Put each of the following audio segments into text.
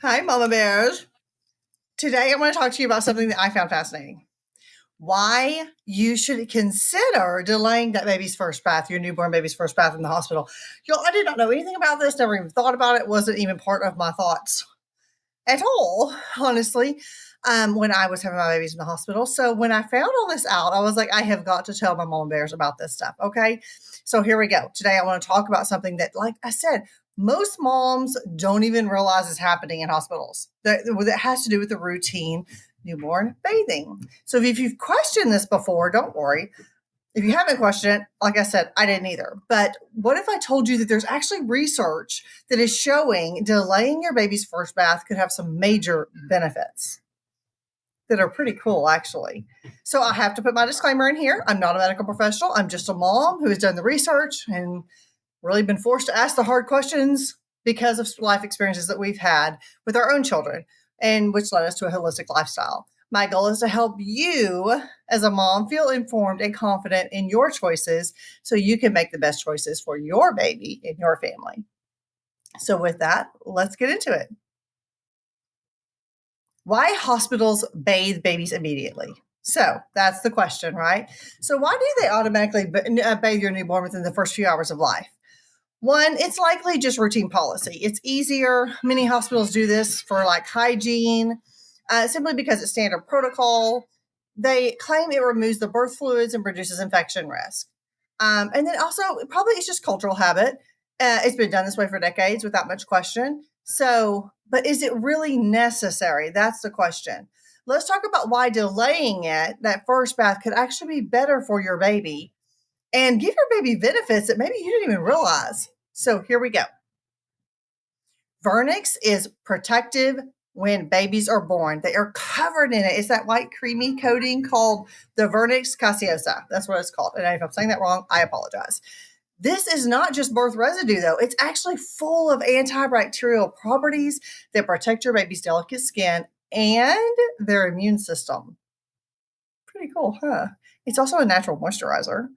Hi, Mama Bears. Today I want to talk to you about something that I found fascinating. Why you should consider delaying that baby's first bath, your newborn baby's first bath in the hospital. I did not know anything about this, never even thought about it, wasn't even part of my thoughts at all, honestly, when I was having my babies in the hospital. So when I found all this out, I was like, I have got to tell my mama bears about this stuff. Okay. So here we go. Today I want to talk about something that, like I said, most moms don't even realize is happening in hospitals. That has to do with the routine newborn bathing. So if you've questioned this before, don't worry. If you haven't questioned it, like I said, I didn't either. But what if I told you that there's actually research that is showing delaying your baby's first bath could have some major benefits that are pretty cool, actually? So I have to put my disclaimer in here. I'm not a medical professional. I'm just a mom who has done the research and really been forced to ask the hard questions because of life experiences that we've had with our own children, and which led us to a holistic lifestyle. My goal is to help you as a mom feel informed and confident in your choices so you can make the best choices for your baby and your family. So, with that, let's get into it. Why hospitals bathe babies immediately? So, that's the question, right? So, why do they automatically bathe your newborn within the first few hours of life? One, it's likely just routine policy. It's easier. Many hospitals do this for like hygiene, simply because it's standard protocol. They claim it removes the birth fluids and reduces infection risk. And then also, probably it's just cultural habit. It's been done this way for decades without much question. So, but is it really necessary? That's the question. Let's talk about why delaying that first bath, could actually be better for your baby and give your baby benefits that maybe you didn't even realize. So here we go. Vernix is protective when babies are born. They are covered in it. It's that white creamy coating called the vernix caseosa. That's what it's called. And if I'm saying that wrong, I apologize. This is not just birth residue, though. It's actually full of antibacterial properties that protect your baby's delicate skin and their immune system. Pretty cool, huh? It's also a natural moisturizer.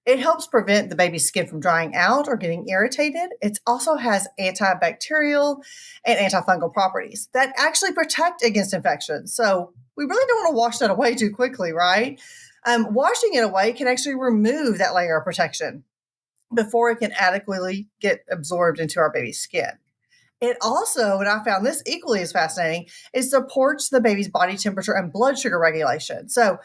It helps prevent the baby's skin from drying out or getting irritated. It also has antibacterial and antifungal properties that actually protect against infections. So we really don't want to wash that away too quickly, right? Washing it away can actually remove that layer of protection before it can adequately get absorbed into our baby's skin. It also, and I found this equally as fascinating, it supports the baby's body temperature and blood sugar regulation. So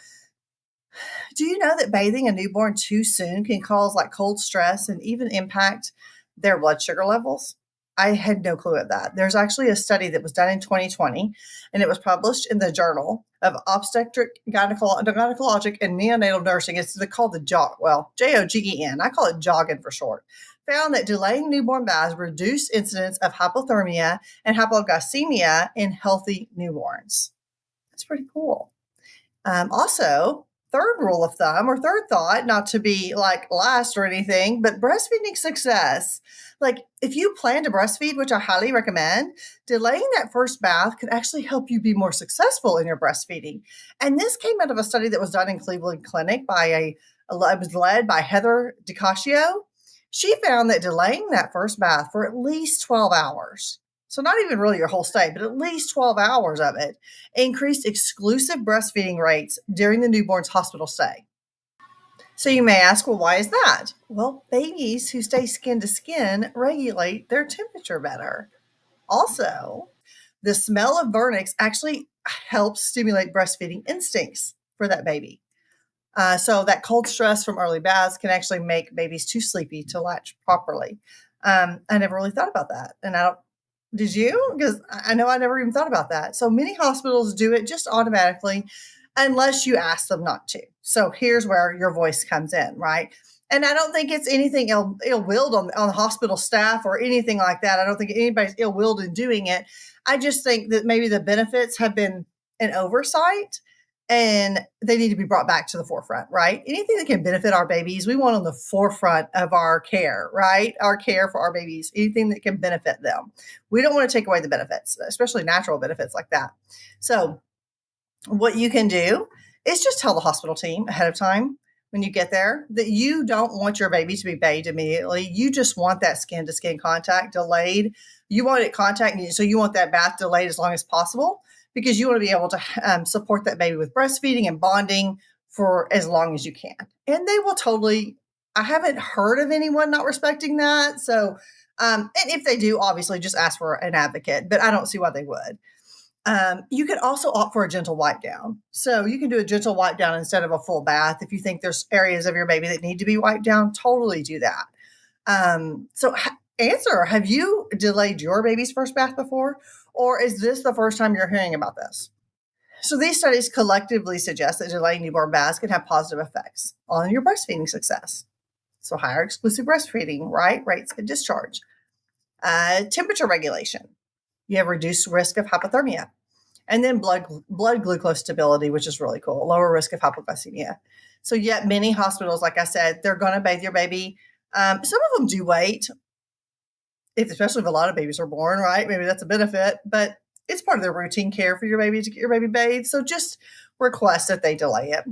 do you know that bathing a newborn too soon can cause like cold stress and even impact their blood sugar levels? I had no clue of that. There's actually a study that was done in 2020, and it was published in the Journal of Obstetric, Gynecologic, and Neonatal Nursing. It's called the JOGEN. I call it jogging for short. Found that delaying newborn baths reduced incidence of hypothermia and hypoglycemia in healthy newborns. That's pretty cool. Also, third rule of thumb or third thought, not to be like last or anything, but breastfeeding success. Like if you plan to breastfeed, which I highly recommend, delaying that first bath could actually help you be more successful in your breastfeeding. And this came out of a study that was done in Cleveland Clinic it was led by Heather DiCascio. She found that delaying that first bath for at least 12 hours, so not even really your whole stay, but at least 12 hours of it, increased exclusive breastfeeding rates during the newborn's hospital stay. So you may ask, well, why is that? Well, babies who stay skin to skin regulate their temperature better. Also, the smell of vernix actually helps stimulate breastfeeding instincts for that baby. So that cold stress from early baths can actually make babies too sleepy to latch properly. I never really thought about that. And I don't Did you? Because I know I never even thought about that. So many hospitals do it just automatically unless you ask them not to. So here's where your voice comes in, right? And I don't think it's anything ill-willed on the hospital staff or anything like that. I don't think anybody's ill-willed in doing it. I just think that maybe the benefits have been an oversight and they need to be brought back to the forefront, right? Anything that can benefit our babies, we want on the forefront of our care, right? Our care for our babies, anything that can benefit them. We don't want to take away the benefits, especially natural benefits like that. So what you can do is just tell the hospital team ahead of time when you get there that you don't want your baby to be bathed immediately. You just want that skin to skin contact delayed. You want it contact, so you want that bath delayed as long as possible because you want to be able to support that baby with breastfeeding and bonding for as long as you can. And they will totally, I haven't heard of anyone not respecting that. So, and if they do, obviously just ask for an advocate, but I don't see why they would. You can also opt for a gentle wipe down. So you can do a gentle wipe down instead of a full bath. If you think there's areas of your baby that need to be wiped down, totally do that. Answer, have you delayed your baby's first bath before? Or is this the first time you're hearing about this? So these studies collectively suggest that delaying newborn baths can have positive effects on your breastfeeding success. So higher exclusive breastfeeding, right? Rates and discharge. Temperature regulation. You have reduced risk of hypothermia. And then blood glucose stability, which is really cool. Lower risk of hypoglycemia. So yet many hospitals, like I said, they're going to bathe your baby. Some of them do wait, especially if a lot of babies are born, right? Maybe that's a benefit, but it's part of their routine care for your baby to get your baby bathed. So just request that they delay it.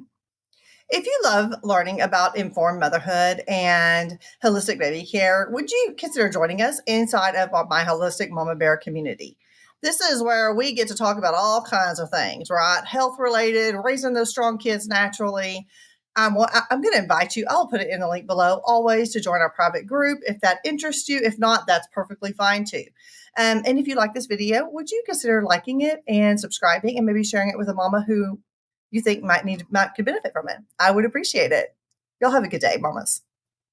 If you love learning about informed motherhood and holistic baby care, would you consider joining us inside of my Holistic Mama Bear community? This is where we get to talk about all kinds of things, right? Health related, raising those strong kids naturally. I'm going to invite you, I'll put it in the link below, always to join our private group if that interests you. If not, that's perfectly fine too. And if you like this video, would you consider liking it and subscribing and maybe sharing it with a mama who you think might could benefit from it? I would appreciate it. Y'all have a good day, mamas.